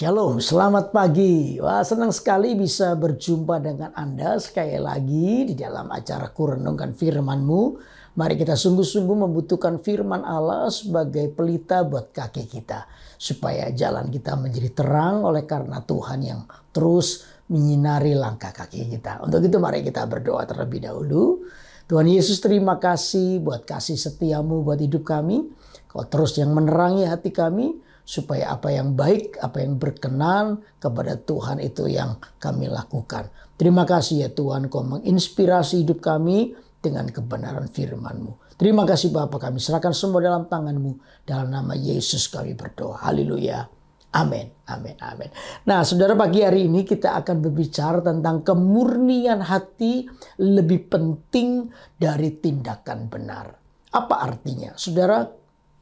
Shalom, selamat pagi. Wah, senang sekali bisa berjumpa dengan Anda sekali lagi di dalam acara Kurenungkan Firman-Mu. Mari kita sungguh-sungguh membutuhkan firman Allah sebagai pelita buat kaki kita. Supaya jalan kita menjadi terang oleh karena Tuhan yang terus menyinari langkah kaki kita. Untuk itu mari kita berdoa terlebih dahulu. Tuhan Yesus, terima kasih buat kasih setiamu buat hidup kami. Kau terus yang menerangi hati kami. Supaya apa yang baik, apa yang berkenan kepada Tuhan itu yang kami lakukan. Terima kasih ya Tuhan, Kau menginspirasi hidup kami dengan kebenaran firman-Mu. Terima kasih Bapa, kami serahkan semua dalam tangan-Mu. Dalam nama Yesus kami berdoa. Haleluya. Amin. Amin. Amin. Nah, saudara, pagi hari ini kita akan berbicara tentang kemurnian hati lebih penting dari tindakan benar. Apa artinya? Saudara,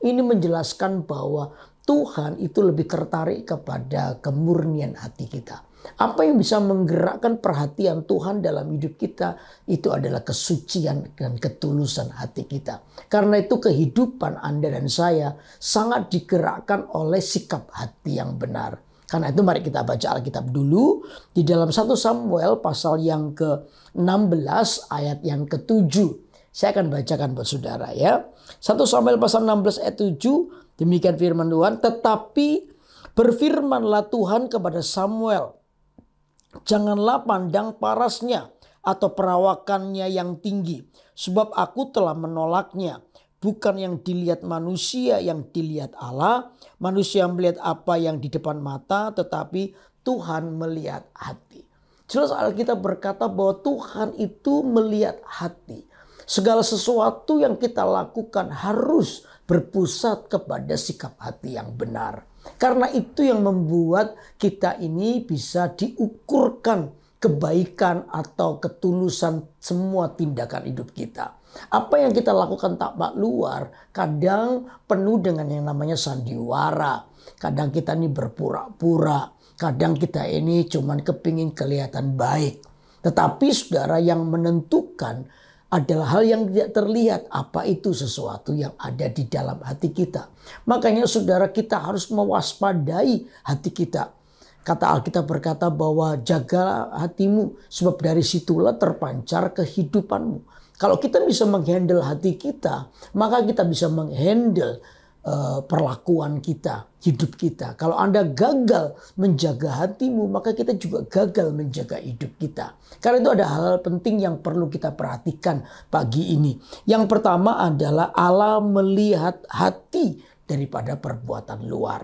ini menjelaskan bahwa Tuhan itu lebih tertarik kepada kemurnian hati kita. Apa yang bisa menggerakkan perhatian Tuhan dalam hidup kita itu adalah kesucian dan ketulusan hati kita. Karena itu kehidupan Anda dan saya sangat digerakkan oleh sikap hati yang benar. Karena itu mari kita baca Alkitab dulu di dalam 1 Samuel pasal yang ke-16 ayat yang ke-7. Saya akan bacakan buat saudara ya. 1 Samuel pasal 16 ayat 7. Demikian firman Tuhan. Tetapi berfirmanlah Tuhan kepada Samuel. Janganlah pandang parasnya atau perawakannya yang tinggi. Sebab aku telah menolaknya. Bukan yang dilihat manusia, yang dilihat Allah. Manusia melihat apa yang di depan mata, tetapi Tuhan melihat hati. Jelas Alkitab berkata bahwa Tuhan itu melihat hati. Segala sesuatu yang kita lakukan harus berpusat kepada sikap hati yang benar. Karena itu yang membuat kita ini bisa diukurkan kebaikan atau ketulusan semua tindakan hidup kita. Apa yang kita lakukan tampak luar kadang penuh dengan yang namanya sandiwara. Kadang kita ini berpura-pura. Kadang kita ini cuman kepingin kelihatan baik. Tetapi saudara, yang menentukan adalah hal yang tidak terlihat. Apa itu sesuatu yang ada di dalam hati kita. Makanya saudara, kita harus mewaspadai hati kita. Kata Alkitab berkata bahwa jagalah hatimu, sebab dari situlah terpancar kehidupanmu. Kalau kita bisa menghandle hati kita, maka kita bisa menghandle perlakuan kita, hidup kita. Kalau Anda gagal menjaga hatimu, maka kita juga gagal menjaga hidup kita. Karena itu ada hal penting yang perlu kita perhatikan pagi ini. Yang pertama adalah Allah melihat hati daripada perbuatan luar.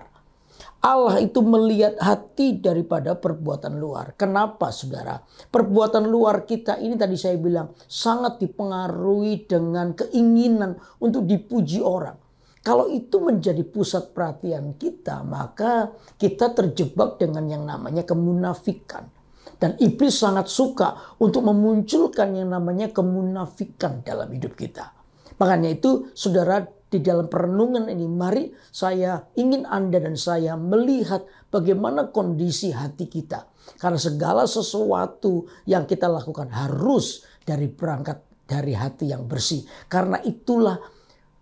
Allah itu melihat hati daripada perbuatan luar. Kenapa saudara? Perbuatan luar kita ini tadi saya bilang sangat dipengaruhi dengan keinginan untuk dipuji orang. Kalau itu menjadi pusat perhatian kita, maka kita terjebak dengan yang namanya kemunafikan. Dan iblis sangat suka untuk memunculkan yang namanya kemunafikan dalam hidup kita. Makanya itu saudara, di dalam perenungan ini mari saya ingin Anda dan saya melihat bagaimana kondisi hati kita. Karena segala sesuatu yang kita lakukan harus berangkat dari hati yang bersih. Karena itulah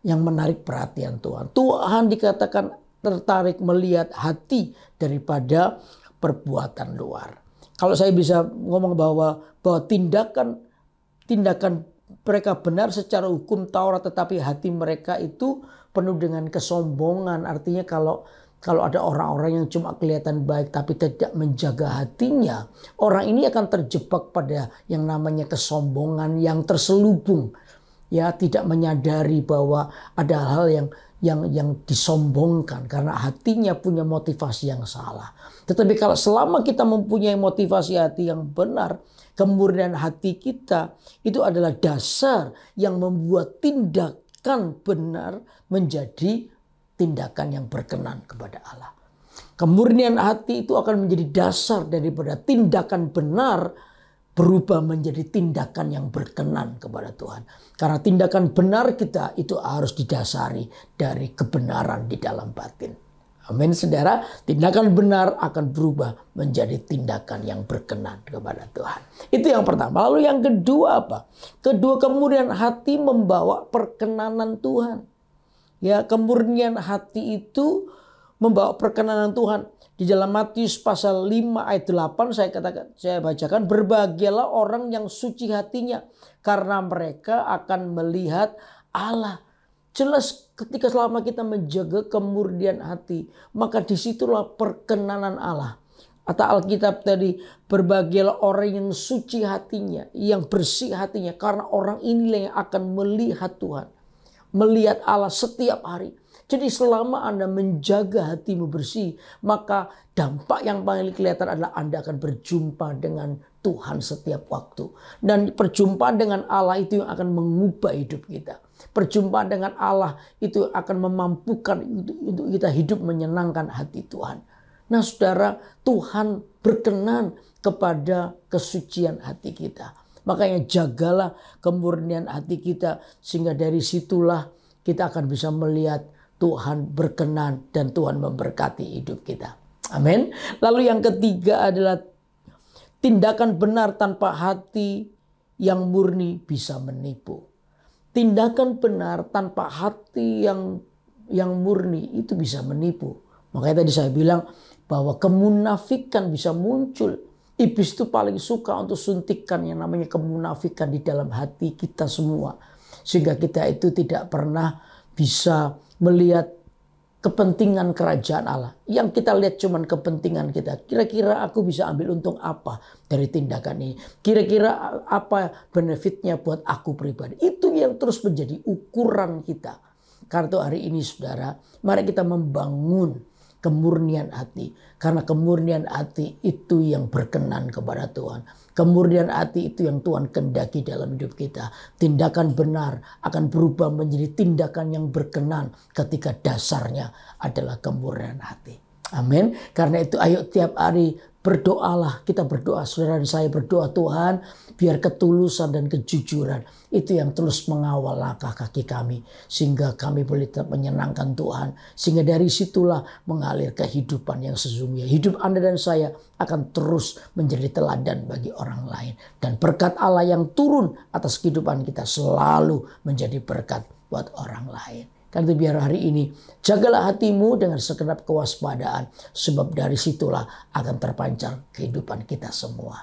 yang menarik perhatian Tuhan. Tuhan dikatakan tertarik melihat hati daripada perbuatan luar. Kalau saya bisa ngomong bahwa tindakan mereka benar secara hukum Taurat, tetapi hati mereka itu penuh dengan kesombongan. Artinya kalau ada orang-orang yang cuma kelihatan baik tapi tidak menjaga hatinya, orang ini akan terjebak pada yang namanya kesombongan yang terselubung. Ya, tidak menyadari bahwa ada hal yang disombongkan karena hatinya punya motivasi yang salah. Tetapi kalau selama kita mempunyai motivasi hati yang benar, kemurnian hati kita itu adalah dasar yang membuat tindakan benar menjadi tindakan yang berkenan kepada Allah. Kemurnian hati itu akan menjadi dasar daripada tindakan benar berubah menjadi tindakan yang berkenan kepada Tuhan. Karena tindakan benar kita itu harus didasari dari kebenaran di dalam batin. Amin saudara, tindakan benar akan berubah menjadi tindakan yang berkenan kepada Tuhan. Itu yang pertama. Lalu yang kedua apa? Kedua, kemurnian hati membawa perkenanan Tuhan. Ya, kemurnian hati itu membawa perkenanan Tuhan. Di dalam Matius pasal 5 ayat 8 saya bacakan, berbahagialah orang yang suci hatinya karena mereka akan melihat Allah. Jelas ketika selama kita menjaga kemurnian hati, maka disitulah perkenanan Allah. Atau Alkitab tadi, berbahagialah orang yang suci hatinya, yang bersih hatinya, karena orang inilah yang akan melihat Tuhan, melihat Allah setiap hari. Jadi selama Anda menjaga hatimu bersih, maka dampak yang paling kelihatan adalah Anda akan berjumpa dengan Tuhan setiap waktu. Dan perjumpaan dengan Allah itu yang akan mengubah hidup kita. Perjumpaan dengan Allah itu akan memampukan untuk kita hidup menyenangkan hati Tuhan. Nah saudara, Tuhan berkenan kepada kesucian hati kita. Makanya jagalah kemurnian hati kita, sehingga dari situlah kita akan bisa melihat Tuhan berkenan dan Tuhan memberkati hidup kita. Amin. Lalu yang ketiga adalah tindakan benar tanpa hati yang murni bisa menipu. Tindakan benar tanpa hati yang murni itu bisa menipu. Makanya tadi saya bilang bahwa kemunafikan bisa muncul. Iblis itu paling suka untuk suntikan yang namanya kemunafikan di dalam hati kita semua. Sehingga kita itu tidak pernah bisa melihat kepentingan kerajaan Allah. Yang kita lihat cuman kepentingan kita. Kira-kira aku bisa ambil untung apa dari tindakan ini? Kira-kira apa benefitnya buat aku pribadi? Itu yang terus menjadi ukuran kita. Karena hari ini saudara, mari kita membangun kemurnian hati. Karena kemurnian hati itu yang berkenan kepada Tuhan. Kemurnian hati itu yang Tuhan kehendaki dalam hidup kita. Tindakan benar akan berubah menjadi tindakan yang berkenan ketika dasarnya adalah kemurnian hati. Amin. Karena itu ayo tiap hari berdoalah. Kita berdoa, saudara dan saya berdoa, Tuhan biar ketulusan dan kejujuran itu yang terus mengawal langkah kaki kami. Sehingga kami boleh tetap menyenangkan Tuhan. Sehingga dari situlah mengalir kehidupan yang sesungguhnya. Hidup Anda dan saya akan terus menjadi teladan bagi orang lain. Dan berkat Allah yang turun atas kehidupan kita selalu menjadi berkat buat orang lain. Karena itu biar hari ini jagalah hatimu dengan segenap kewaspadaan. Sebab dari situlah akan terpancar kehidupan kita semua.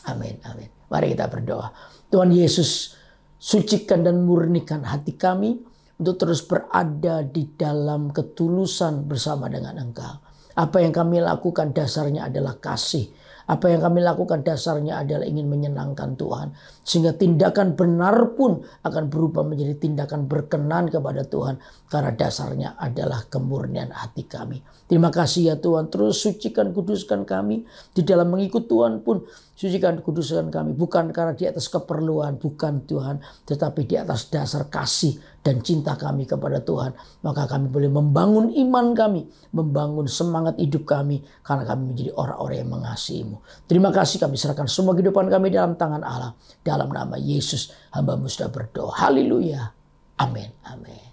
Amin, amin. Mari kita berdoa. Tuhan Yesus, sucikan dan murnikan hati kami untuk terus berada di dalam ketulusan bersama dengan Engkau. Apa yang kami lakukan dasarnya adalah kasih. Apa yang kami lakukan dasarnya adalah ingin menyenangkan Tuhan. Sehingga tindakan benar pun akan berubah menjadi tindakan berkenan kepada Tuhan. Karena dasarnya adalah kemurnian hati kami. Terima kasih ya Tuhan. Terus sucikan, kuduskan kami. Di dalam mengikut Tuhan pun sucikan, kuduskan kami. Bukan karena di atas keperluan. Bukan Tuhan. Tetapi di atas dasar kasih dan cinta kami kepada Tuhan. Maka kami boleh membangun iman kami. Membangun semangat hidup kami. Karena kami menjadi orang-orang yang mengasihi-Mu. Terima kasih, kami serahkan semua kehidupan kami dalam tangan Allah. Dalam nama Yesus hamba-Mu sudah berdoa. Haleluya. Amin. Amin.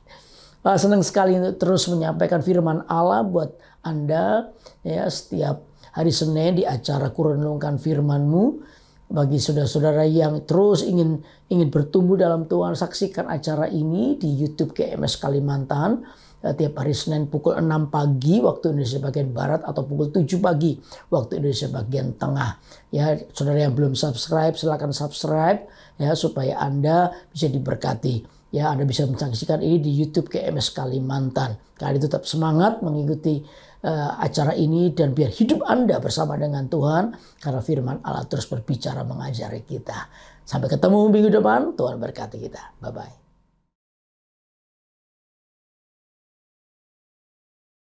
Senang sekali untuk terus menyampaikan firman Allah buat Anda. Ya, setiap hari Senin di acara Kurenungkan Firman-Mu. Bagi saudara-saudara yang terus ingin bertumbuh dalam Tuhan, saksikan acara ini di YouTube GMS Kalimantan. Tiap hari Senin pukul 6 pagi waktu Indonesia bagian Barat atau pukul 7 pagi waktu Indonesia bagian Tengah. Ya, saudara yang belum subscribe silakan subscribe ya supaya Anda bisa diberkati. Ya, Anda bisa menyaksikan ini di YouTube GMS Kalimantan. Kalian tetap semangat mengikuti acara ini dan biar hidup Anda bersama dengan Tuhan karena firman Allah terus berbicara mengajari kita. Sampai ketemu minggu depan, Tuhan berkati kita. Bye-bye.